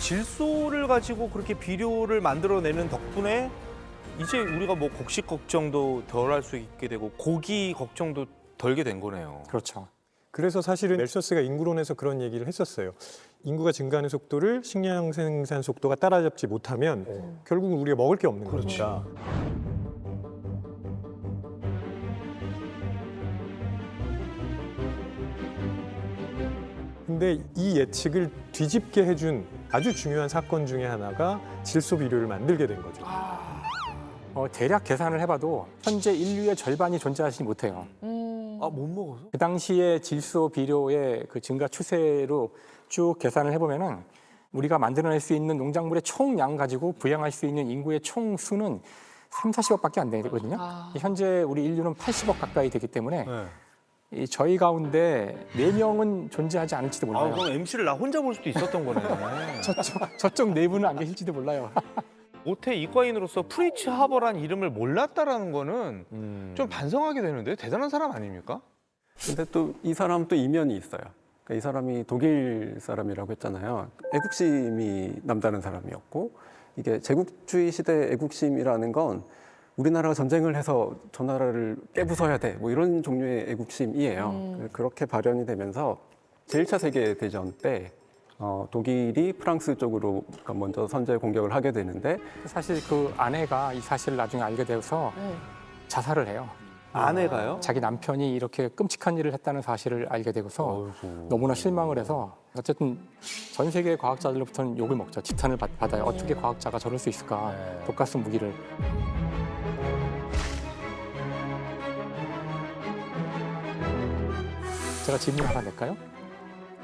질소를 가지고 그렇게 비료를 만들어내는 덕분에 이제 우리가 뭐 곡식 걱정도 덜 할 수 있게 되고 고기 걱정도 덜게 된 거네요. 그렇죠. 그래서 사실은 멜서스가 인구론에서 그런 얘기를 했었어요. 인구가 증가하는 속도를 식량 생산 속도가 따라잡지 못하면 결국은 우리가 먹을 게 없는 거니까. 근데 이 예측을 뒤집게 해준 아주 중요한 사건 중에 하나가 질소 비료를 만들게 된 거죠. 대략 계산을 해봐도 현재 인류의 절반이 존재하지 못해요. 아, 못 먹어서? 그 당시에 질소 비료의 그 증가 추세로 쭉 계산을 해보면은 우리가 만들어낼 수 있는 농작물의 총량 가지고 부양할 수 있는 인구의 총 수는 3, 40억밖에 안 되거든요. 현재 우리 인류는 80억 가까이 되기 때문에 이 저희 가운데 4명은 존재하지 않을지도 몰라요. 그럼 MC를 나 혼자 볼 수도 있었던 거네. 저쪽 4분은 안 계실지도 몰라요. 모태 이과인으로서 프리츠 하버란 이름을 몰랐다라는 거는 좀 반성하게 되는데 대단한 사람 아닙니까? 근데 또 이 사람 또 이면이 있어요. 그러니까 이 사람이 독일 사람이라고 했잖아요. 애국심이 남다른 사람이었고 이게 제국주의 시대 애국심이라는 건 우리나라가 전쟁을 해서 저 나라를 깨부숴야 돼 뭐 이런 종류의 애국심이에요. 그렇게 발현이 되면서 제1차 세계대전 때 독일이 프랑스 쪽으로 먼저 선제 공격을 하게 되는데 사실 그 아내가 이 사실을 나중에 알게 되어서 자살을 해요. 아내가요? 자기 남편이 이렇게 끔찍한 일을 했다는 사실을 알게 되고서 너무나 실망을 해서 어쨌든 전 세계 과학자들로부터는 욕을 먹죠. 지탄을 받아요. 어떻게 과학자가 저럴 수 있을까. 독가스 무기를. 제가 질문 하나 낼까요?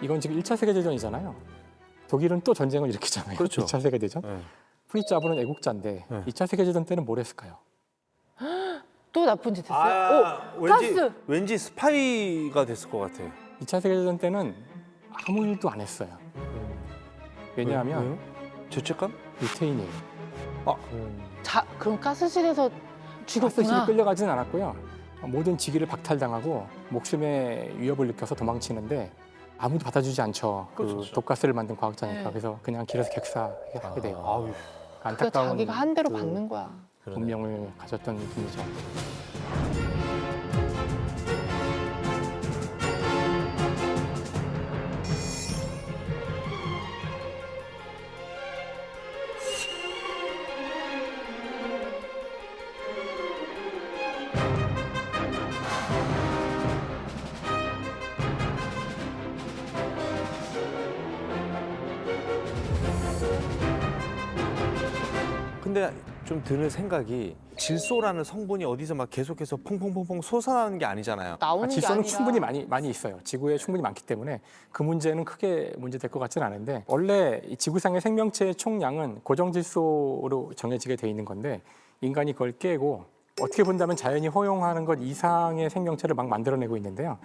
이건 지금 1차 세계대전이잖아요. 독일은 또 전쟁을 일으키잖아요. 그렇죠. 2차 세계대전. 네. 프리츠 하버는 애국자인데 2차 세계대전 때는 뭘 했을까요? 또 나쁜 짓 했어요? 가스! 왠지 스파이가 됐을 것 같아. 2차 세계대전 때는 아무 일도 안 했어요. 왜냐하면 죄책감? 유태인이에요. 그럼 가스실에서 가스실에 죽었구나. 끌려가진 않았고요. 모든 직위를 박탈당하고 목숨의 위협을 느껴서 도망치는데 아무도 받아주지 않죠. 그 독가스를 만든 과학자니까. 네. 그래서 그냥 길에서 객사하게 돼요. 아유. 그러니까 안타까운 자기가 한 대로 그 받는 거야. 운명을 가졌던 분이죠. 근데 좀 드는 생각이 질소라는 성분이 어디서 막 계속해서 퐁퐁퐁퐁 솟아나는 게 아니잖아요. 나오는 게 질소는 아니라 충분히 많이 있어요. 지구에 충분히 많기 때문에 그 문제는 크게 문제될 것 같지는 않은데 원래 이 지구상의 생명체의 총량은 고정 질소로 정해지게 돼 있는 건데 인간이 그걸 깨고 어떻게 본다면 자연이 허용하는 것 이상의 생명체를 막 만들어내고 있는데요.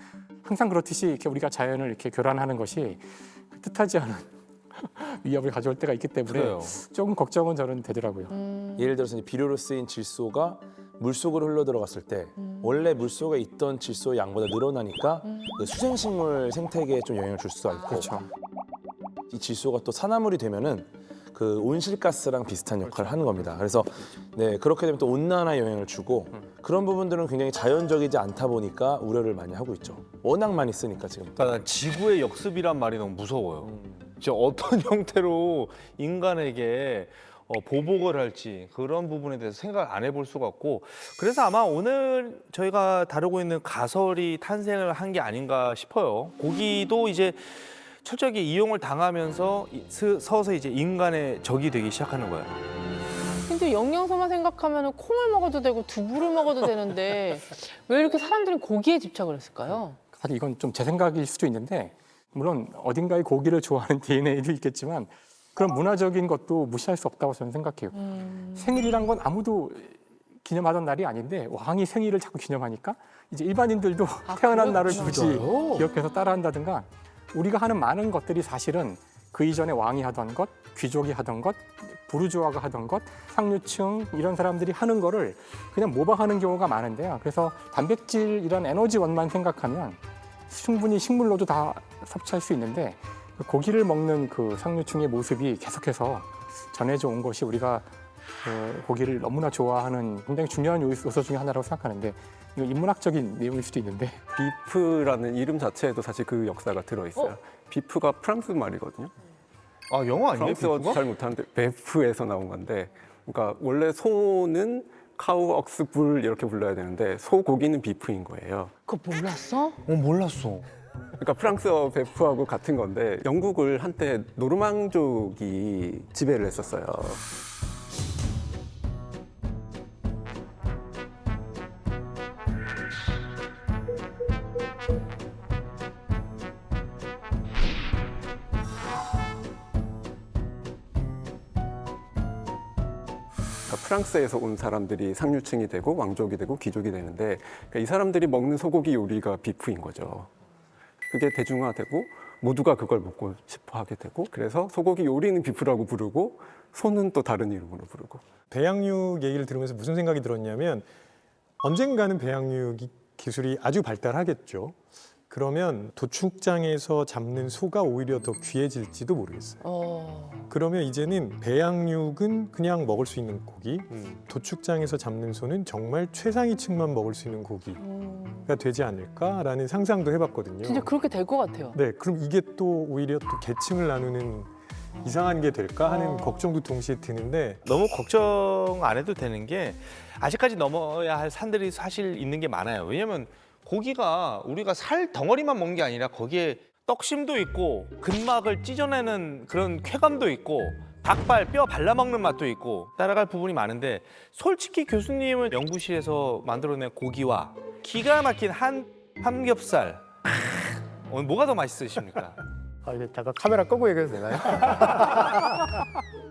항상 그렇듯이 이렇게 우리가 자연을 이렇게 교란하는 것이 뜻하지 않은 위협을 가져올 때가 있기 때문에 그래요. 조금 걱정은 저는 되더라고요. 예를 들어서 이제 비료로 쓰인 질소가 물속으로 흘러 들어갔을 때 원래 물속에 있던 질소 양보다 늘어나니까 그 수생식물 생태계에 좀 영향을 줄 수가 있고 그렇죠. 이 질소가 또 산화물이 되면은 그 온실가스랑 비슷한 역할을 하는 겁니다. 그래서 네 그렇게 되면 또 온난화에 영향을 주고 그런 부분들은 굉장히 자연적이지 않다 보니까 우려를 많이 하고 있죠. 워낙 많이 쓰니까 지금. 그러니까 지구의 역습이란 말이 너무 무서워요. 진짜 어떤 형태로 인간에게 보복을 할지 그런 부분에 대해서 생각을 안 해볼 수가 없고 그래서 아마 오늘 저희가 다루고 있는 가설이 탄생을 한 게 아닌가 싶어요. 고기도 이제 철저하게 이용을 당하면서 서서히 이제 인간의 적이 되기 시작하는 거예요. 근데 영양소만 생각하면 콩을 먹어도 되고 두부를 먹어도 되는데 왜 이렇게 사람들은 고기에 집착을 했을까요? 사실 이건 좀 제 생각일 수도 있는데 물론 어딘가에 고기를 좋아하는 DNA도 있겠지만 그런 문화적인 것도 무시할 수 없다고 저는 생각해요. 생일이란 건 아무도 기념하던 날이 아닌데 왕이 생일을 자꾸 기념하니까 이제 일반인들도 태어난 날을 굳이 기억해서 따라한다든가 우리가 하는 많은 것들이 사실은 그 이전에 왕이 하던 것, 귀족이 하던 것, 부르주아가 하던 것, 상류층 이런 사람들이 하는 거를 그냥 모방하는 경우가 많은데요. 그래서 단백질 이런 에너지원만 생각하면 충분히 식물로도 다 섭취할 수 있는데 고기를 먹는 그 상류층의 모습이 계속해서 전해져 온 것이 우리가 고기를 너무나 좋아하는 굉장히 중요한 요소 중에 하나라고 생각하는데 이거 인문학적인 내용일 수도 있는데 비프라는 이름 자체에도 사실 그 역사가 들어있어요. 비프가 프랑스 말이거든요. 아 영어 아니에요? 프랑스어 비프가? 잘 못하는데 베프에서 나온 건데, 그러니까 원래 소는 카우, 억스, 불 이렇게 불러야 되는데 소고기는 비프인 거예요. 그거 몰랐어? 몰랐어. 그러니까 프랑스어 베프하고 같은 건데 영국을 한때 노르망족이 지배를 했었어요. 그러니까 프랑스에서 온 사람들이 상류층이 되고 왕족이 되고 귀족이 되는데, 그러니까 이 사람들이 먹는 소고기 요리가 비프인 거죠. 그게 대중화되고 모두가 그걸 먹고 싶어 하게 되고, 그래서 소고기 요리는 비프라고 부르고 소는 또 다른 이름으로 부르고. 배양육 얘기를 들으면서 무슨 생각이 들었냐면 언젠가는 배양육 기술이 아주 발달하겠죠. 그러면 도축장에서 잡는 소가 오히려 더 귀해질지도 모르겠어요. 그러면 이제는 배양육은 그냥 먹을 수 있는 고기, 도축장에서 잡는 소는 정말 최상위층만 먹을 수 있는 고기가 되지 않을까라는 상상도 해봤거든요. 진짜 그렇게 될 것 같아요. 네, 그럼 이게 또 오히려 또 계층을 나누는 이상한 게 될까 하는 걱정도 동시에 드는데 너무 걱정 안 해도 되는 게 아직까지 넘어야 할 산들이 사실 있는 게 많아요. 왜냐면 고기가 우리가 살 덩어리만 먹는 게 아니라 거기에 떡심도 있고 근막을 찢어내는 그런 쾌감도 있고 닭발, 뼈 발라먹는 맛도 있고 따라갈 부분이 많은데 솔직히 교수님은 연구실에서 만들어낸 고기와 기가 막힌 삼겹살 오늘 뭐가 더 맛있으십니까? 아, 이게 잠깐 카메라 끄고 얘기해도 되나요?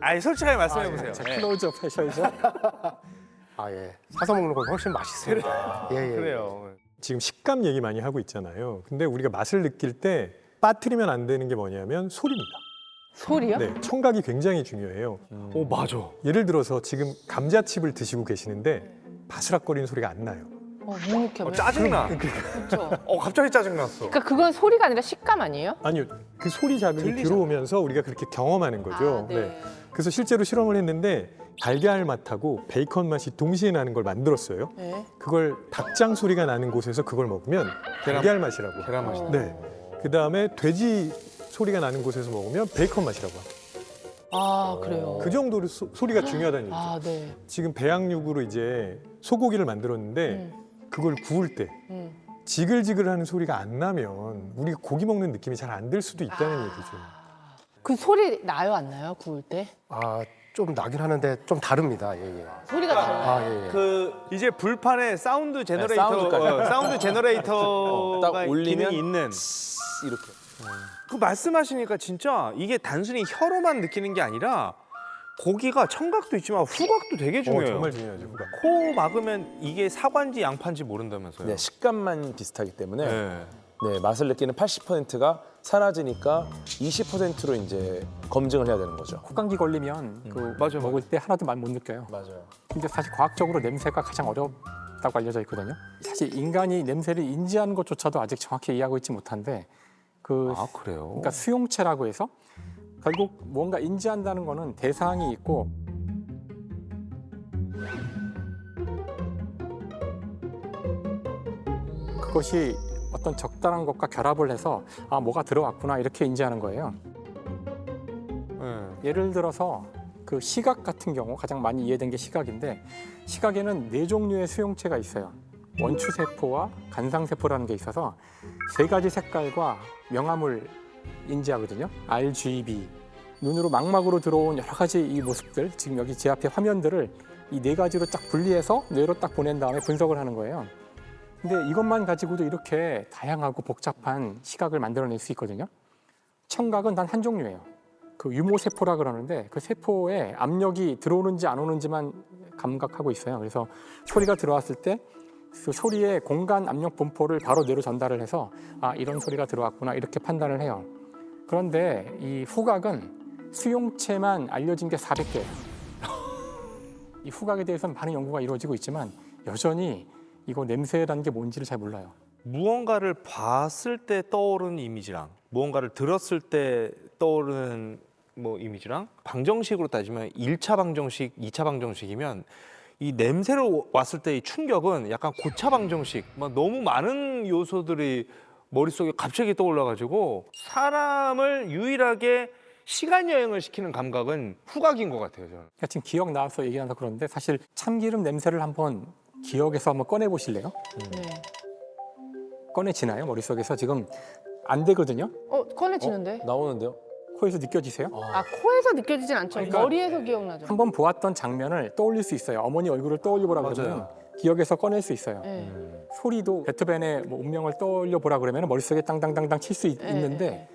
아니 솔직하게 말씀해 보세요. 자, 네. 클로즈업 하셔야죠. 아, 예. 사서 먹는 거 훨씬 맛있어요. 예, 예. 그래요. 지금 식감 얘기 많이 하고 있잖아요. 근데 우리가 맛을 느낄 때 빠뜨리면 안 되는 게 뭐냐면 소리입니다. 소리요? 네, 청각이 굉장히 중요해요. 오 맞아. 예를 들어서 지금 감자칩을 드시고 계시는데 바스락거리는 소리가 안 나요. 묵묵해. 짜증나. 그렇죠. 갑자기 짜증났어. 그러니까 그건 소리가 아니라 식감 아니에요? 아니요, 그 소리 자극이 들리잖아. 들어오면서 우리가 그렇게 경험하는 거죠. 아, 네. 그래서 실제로 실험을 했는데 달걀 맛하고 베이컨 맛이 동시에 나는 걸 만들었어요. 네. 그걸 닭장 소리가 나는 곳에서 그걸 먹으면 달걀 맛이라고. 계란 맛이. 네. 그 다음에 돼지 소리가 나는 곳에서 먹으면 베이컨 맛이라고 합니다. 아, 그래요. 그 정도로 소리가 중요하다는 얘기죠. 아, 네. 지금 배양육으로 이제 소고기를 만들었는데 그걸 구울 때 음. 지글지글하는 소리가 안 나면 우리 고기 먹는 느낌이 잘 안 들 수도 있다는 얘기죠. 그 소리 나요, 안 나요? 구울 때? 아, 좀 나긴 하는데 좀 다릅니다. 예, 예. 소리가 달라요. 아, 예, 예. 그 이제 불판에 사운드 제너레이터, 사운드까지. 사운드 제너레이터가 딱 올리면 기능이 있는. 이렇게. 그 말씀하시니까 진짜 이게 단순히 혀로만 느끼는 게 아니라 고기가 청각도 있지만 후각도 되게 중요해요. 정말 중요하죠. 후각. 코 막으면 이게 사과인지 양파인지 모른다면서요. 네, 식감만 비슷하기 때문에 네. 네, 맛을 느끼는 80%가 사라지니까 20%로 이제 검증을 해야 되는 거죠. 콧감기 걸리면 그 맞아, 먹을 때 하나도 맛 못 느껴요. 맞아요. 근데 사실 과학적으로 냄새가 가장 어렵다고 알려져 있거든요. 사실 인간이 냄새를 인지하는 것조차도 아직 정확히 이해하고 있지 못한데 그 아 그래요? 그러니까 수용체라고 해서 결국 뭔가 인지한다는 거는 대상이 있고 그것이 어떤 적당한 것과 결합을 해서 아 뭐가 들어왔구나 이렇게 인지하는 거예요. 네. 예를 들어서 그 시각 같은 경우 가장 많이 이해된 게 시각인데 시각에는 4종류의 수용체가 있어요. 원추세포와 간상세포라는 게 있어서 3가지 색깔과 명암을 인지하거든요. RGB 눈으로 망막으로 들어온 여러 가지 이 모습들 지금 여기 제 앞에 화면들을 이 4가지로 딱 분리해서 뇌로 딱 보낸 다음에 분석을 하는 거예요. 근데 이것만 가지고도 이렇게 다양하고 복잡한 시각을 만들어낼 수 있거든요. 청각은 단 한 종류예요. 그 유모세포라 그러는데 그 세포에 압력이 들어오는지 안 오는지만 감각하고 있어요. 그래서 소리가 들어왔을 때 그 소리의 공간 압력 분포를 바로 뇌로 전달을 해서 아 이런 소리가 들어왔구나 이렇게 판단을 해요. 그런데 이 후각은 수용체만 알려진 게 400개예요. 이 후각에 대해서는 많은 연구가 이루어지고 있지만 여전히 이거 냄새라는 게 뭔지를 잘 몰라요. 무언가를 봤을 때 떠오르는 이미지랑 무언가를 들었을 때 떠오르는 뭐 이미지랑 방정식으로 따지면 1차 방정식, 2차 방정식이면 이 냄새로 왔을 때의 충격은 약간 고차 방정식, 막 너무 많은 요소들이 머릿속에 갑자기 떠올라가지고 사람을 유일하게 시간 여행을 시키는 감각은 후각인 것 같아요, 저는. 그러니까 지금 기억 나와서 얘기하서 그런데 사실 참기름 냄새를 한번 기억에서 한번 꺼내 보실래요? 네. 꺼내지나요? 머릿속에서 지금 안 되거든요. 꺼내지는데? 나오는데요? 코에서 느껴지세요? 아, 코에서 느껴지진 않죠. 그러니까 머리에서 기억나죠. 한번 보았던 장면을 떠올릴 수 있어요. 어머니 얼굴을 떠올려보라 그러면 기억에서 꺼낼 수 있어요. 네. 소리도 베토벤의 뭐 운명을 떠올려보라 그러면 머릿속에 땅땅땅땅 칠 수 있는데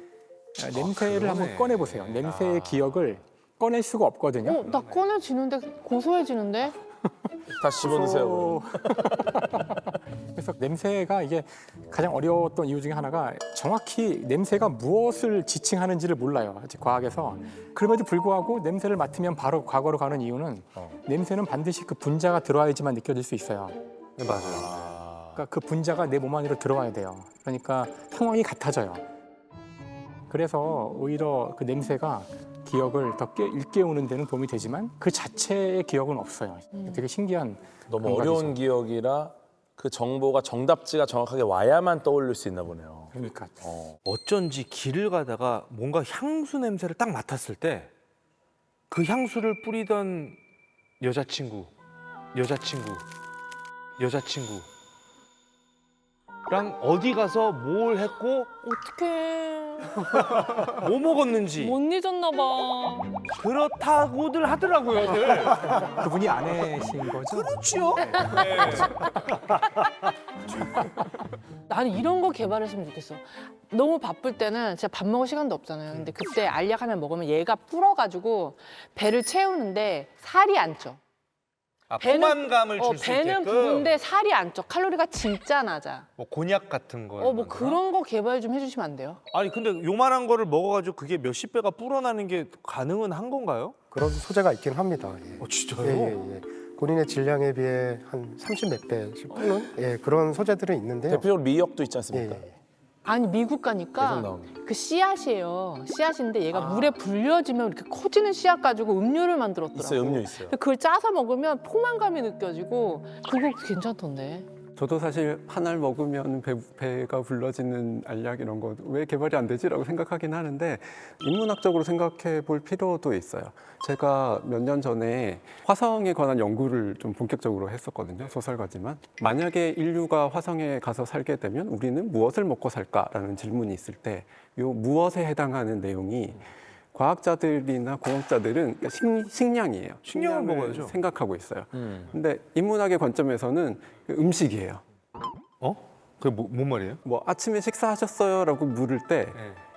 냄새를 한번 꺼내보세요. 냄새의 기억을 꺼낼 수가 없거든요. 나 꺼내지는데 고소해지는데? 다시 집어넣으세요. 그래서 냄새가 이게 가장 어려웠던 이유 중에 하나가 정확히 냄새가 무엇을 지칭하는지를 몰라요. 아직 과학에서. 그럼에도 불구하고 냄새를 맡으면 바로 과거로 가는 이유는 냄새는 반드시 그 분자가 들어와야지만 느껴질 수 있어요. 네, 맞아요. 그러니까 그 분자가 내 몸 안으로 들어와야 돼요. 그러니까 상황이 같아져요. 그래서 오히려 그 냄새가 기억을 더 일깨우는 데는 도움이 되지만 그 자체의 기억은 없어요. 되게 신기한 너무 감각이죠. 어려운 기억이라 그 정보가 정답지가 정확하게 와야만 떠올릴 수 있나 보네요. 그러니까 어쩐지 길을 가다가 뭔가 향수 냄새를 딱 맡았을 때 그 향수를 뿌리던 여자친구랑 어디 가서 뭘 했고 어떡해. 뭐 먹었는지 못 잊었나 봐. 그렇다고들 하더라고요. 늘. 그분이 아내신 거죠? 그렇지요. 나는 이런 거 개발했으면 좋겠어. 너무 바쁠 때는 진짜 밥 먹을 시간도 없잖아요. 근데 그때 알약 하나 먹으면 얘가 불어가지고 배를 채우는데 살이 안 쪄. 아, 포만감을 줄 수 배는 있게끔. 부른데 살이 안 쪄. 칼로리가 진짜 낮아. 뭐 곤약 같은 거. 뭐 그런 거 개발 좀 해주시면 안 돼요? 아니 근데 요만한 거를 먹어가지고 그게 몇십 배가 불어나는 게 가능은 한 건가요? 그런 소재가 있긴 합니다. 예. 진짜요? 예. 본인의 질량에 비해 한 30 몇 배씩 뿌는 그런 소재들은 있는데요. 대표적으로 미역도 있지 예, 않습니까? 예. 아니 미국 계속 가니까 나옵니다. 그 씨앗이에요. 씨앗인데 얘가 물에 불려지면 이렇게 커지는 씨앗 가지고 음료를 만들었더라고. 있어요, 음료 있어요. 근데 그걸 짜서 먹으면 포만감이 느껴지고 그거 괜찮던데. 저도 사실 한 알 먹으면 배가 불러지는 알약 이런 거 왜 개발이 안 되지라고 생각하긴 하는데 인문학적으로 생각해 볼 필요도 있어요. 제가 몇 년 전에 화성에 관한 연구를 좀 본격적으로 했었거든요. 소설가지만 만약에 인류가 화성에 가서 살게 되면 우리는 무엇을 먹고 살까라는 질문이 있을 때 요 무엇에 해당하는 내용이 과학자들이나 공학자들은 식량이에요. 식량을 식량을 먹어야죠. 생각하고 있어요. 근데 인문학의 관점에서는 음식이에요. 그게 뭔 말이에요? 뭐 아침에 식사하셨어요라고 물을 때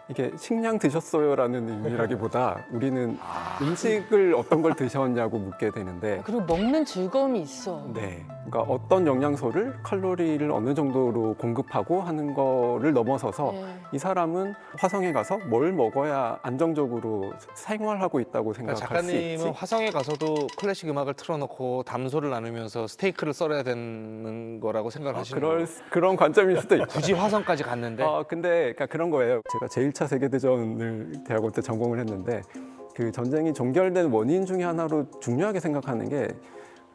이게 식량 드셨어요라는 의미라기보다 우리는 음식을 어떤 걸 드셨냐고 묻게 되는데 그리고 먹는 즐거움이 있어. 네. 그러니까 어떤 영양소를 칼로리를 어느 정도로 공급하고 하는 거를 넘어서서 네. 이 사람은 화성에 가서 뭘 먹어야 안정적으로 생활하고 있다고 생각할 수 작가님은 있지. 화성에 가서도 클래식 음악을 틀어놓고 담소를 나누면서 스테이크를 썰어야 되는 거라고 생각을 하시는 거예요? 그런 관점일 수도 있고. 굳이 화성까지 갔는데 근데 그러니까 그런 거예요. 제가 제1차 세계대전을 대학원 때 전공을 했는데 그 전쟁이 종결된 원인 중에 하나로 중요하게 생각하는 게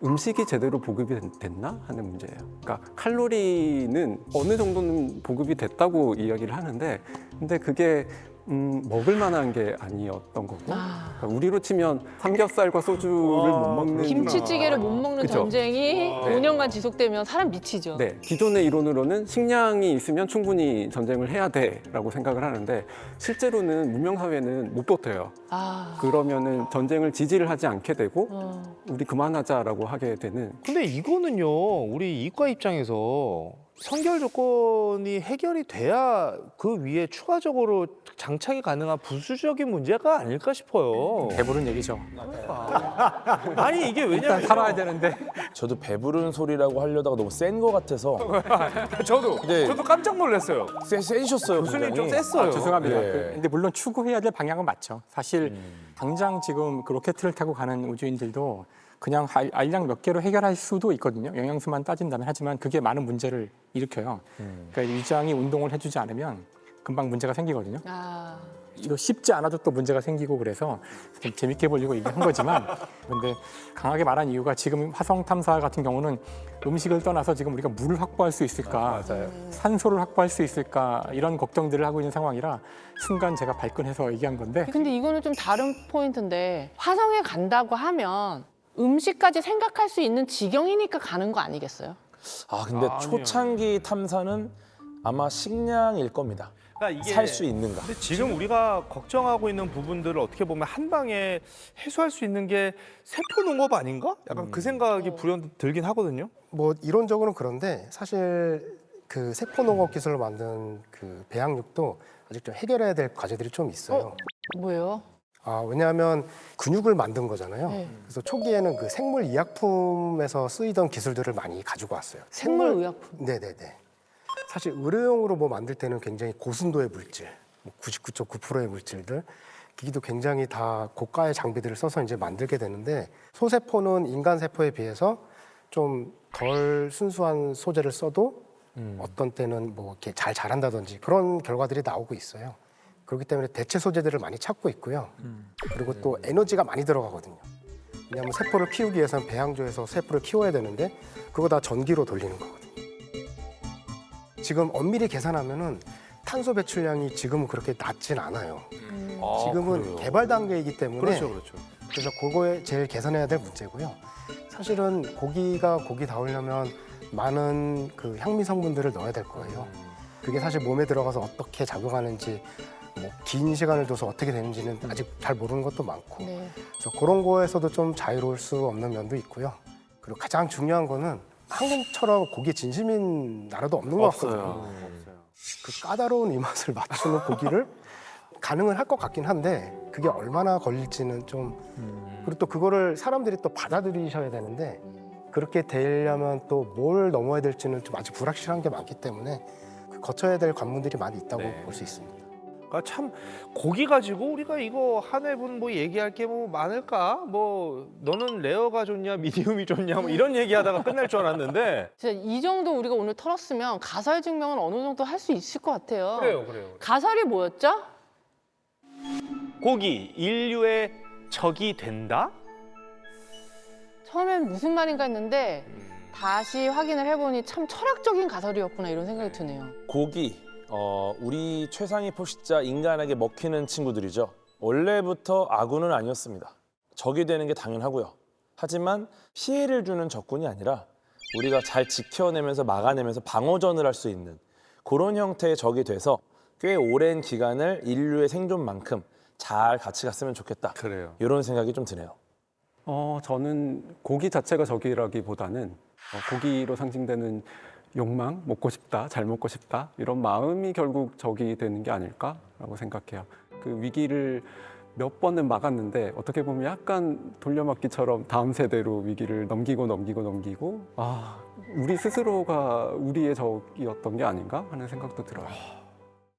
음식이 제대로 보급이 됐나 하는 문제예요. 그러니까 칼로리는 어느 정도는 보급이 됐다고 이야기를 하는데 근데 그게 먹을 만한 게 아니었던 거고 그러니까 우리로 치면 삼겹살과 소주를 못 먹는 김치찌개를 못 먹는 그쵸? 전쟁이 5년간 지속되면 사람 미치죠. 네, 기존의 이론으로는 식량이 있으면 충분히 전쟁을 해야 돼라고 생각을 하는데 실제로는 문명 사회는 못 버텨요. 그러면은 전쟁을 지지를 하지 않게 되고 우리 그만하자라고 하게 되는. 근데 이거는요 우리 이과 입장에서 선결 조건이 해결이 돼야 그 위에 추가적으로 장착이 가능한 부수적인 문제가 아닐까 싶어요. 배부른 얘기죠. 아니 이게 일단 왜냐면 살아야 되는데 저도 배부른 소리라고 하려다가 너무 센 거 같아서 저도 네. 저도 깜짝 놀랐어요. 세셨어요. 교수님 좀 굉장히. 셌어요. 죄송합니다. 예. 근데 물론 추구해야 될 방향은 맞죠. 사실 당장 지금 그 로켓을 타고 가는 우주인들도 그냥 알약 몇 개로 해결할 수도 있거든요. 영양소만 따진다면. 하지만 그게 많은 문제를 일으켜요. 그러니까 위장이 운동을 해주지 않으면 금방 문제가 생기거든요. 이거 쉽지 않아도 또 문제가 생기고 그래서 좀 재밌게 보려고 얘기한 거지만 근데 강하게 말한 이유가 지금 화성 탐사 같은 경우는 음식을 떠나서 지금 우리가 물을 확보할 수 있을까, 산소를 확보할 수 있을까 이런 걱정들을 하고 있는 상황이라 순간 제가 발끈해서 얘기한 건데 근데 이거는 좀 다른 포인트인데 화성에 간다고 하면 음식까지 생각할 수 있는 지경이니까 가는 거 아니겠어요? 아 근데 아니요. 초창기 탐사는 아마 식량일 겁니다. 그러니까 이게 살 수 있는가? 근데 지금 우리가 걱정하고 있는 부분들을 어떻게 보면 한 방에 해소할 수 있는 게 세포 농업 아닌가? 약간 그 생각이 불현듯 들긴 하거든요. 뭐 이론적으로는 그런데 사실 그 세포 농업 기술로 만든 그 배양육도 아직 좀 해결해야 될 과제들이 좀 있어요. 뭐예요? 왜냐하면 근육을 만든 거잖아요. 네. 그래서 초기에는 그 생물 의약품에서 쓰이던 기술들을 많이 가지고 왔어요. 생물의약품. 네네네. 사실 의료용으로 뭐 만들 때는 굉장히 고순도의 물질, 99.9%의 물질들, 기기도 굉장히 다 고가의 장비들을 써서 이제 만들게 되는데 소세포는 인간 세포에 비해서 좀 덜 순수한 소재를 써도 어떤 때는 뭐 이렇게 잘 자란다든지 그런 결과들이 나오고 있어요. 그렇기 때문에 대체 소재들을 많이 찾고 있고요. 그리고 또 에너지가 많이 들어가거든요. 왜냐하면 세포를 키우기 위해서는 배양조에서 세포를 키워야 되는데 그거 다 전기로 돌리는 거거든요. 지금 엄밀히 계산하면은 탄소 배출량이 지금은 그렇게 낮진 않아요. 지금은 그래요? 개발 단계이기 때문에 그렇죠. 그래서 그거에 제일 계산해야 될 문제고요. 사실은 고기가 고기다우려면 많은 그 향미 성분들을 넣어야 될 거예요. 그게 사실 몸에 들어가서 어떻게 작용하는지 뭐 긴 시간을 둬서 어떻게 되는지는 아직 잘 모르는 것도 많고 네. 그래서 그런 거에서도 좀 자유로울 수 없는 면도 있고요. 그리고 가장 중요한 거는 한국처럼 고기 진심인 나라도 없는 것 같거든요. 그 까다로운 입맛을 맞추는 고기를 가능은 할 것 같긴 한데 그게 얼마나 걸릴지는 좀 그리고 또 그거를 사람들이 또 받아들이셔야 되는데 그렇게 되려면 또 뭘 넘어야 될지는 좀 아직 불확실한 게 많기 때문에 그 거쳐야 될 관문들이 많이 있다고 네. 볼 수 있습니다. 그러니까 참 고기 가지고 우리가 이거 한 회분 뭐 얘기할 게 뭐 많을까? 뭐 너는 레어가 좋냐, 미디움이 좋냐, 뭐 이런 얘기하다가 끝날 줄 알았는데. 진짜 이 정도 우리가 오늘 털었으면 가설 증명은 어느 정도 할 수 있을 것 같아요. 그래요. 가설이 뭐였죠? 고기 인류의 적이 된다? 처음엔 무슨 말인가 했는데 다시 확인을 해보니 참 철학적인 가설이었구나 이런 생각이 드네요. 고기, 우리 최상위 포식자 인간에게 먹히는 친구들이죠. 원래부터 아군은 아니었습니다. 적이 되는 게 당연하고요. 하지만 피해를 주는 적군이 아니라 우리가 잘 지켜내면서 막아내면서 방어전을 할 수 있는 그런 형태의 적이 돼서 꽤 오랜 기간을 인류의 생존만큼 잘 같이 갔으면 좋겠다. 그래요. 이런 생각이 좀 드네요. 저는 고기 자체가 적이라기보다는 고기로 상징되는 욕망, 먹고 싶다, 잘 먹고 싶다 이런 마음이 결국 적이 되는 게 아닐까라고 생각해요. 그 위기를 몇 번은 막았는데 어떻게 보면 약간 돌려막기처럼 다음 세대로 위기를 넘기고 우리 스스로가 우리의 적이었던 게 아닌가 하는 생각도 들어요.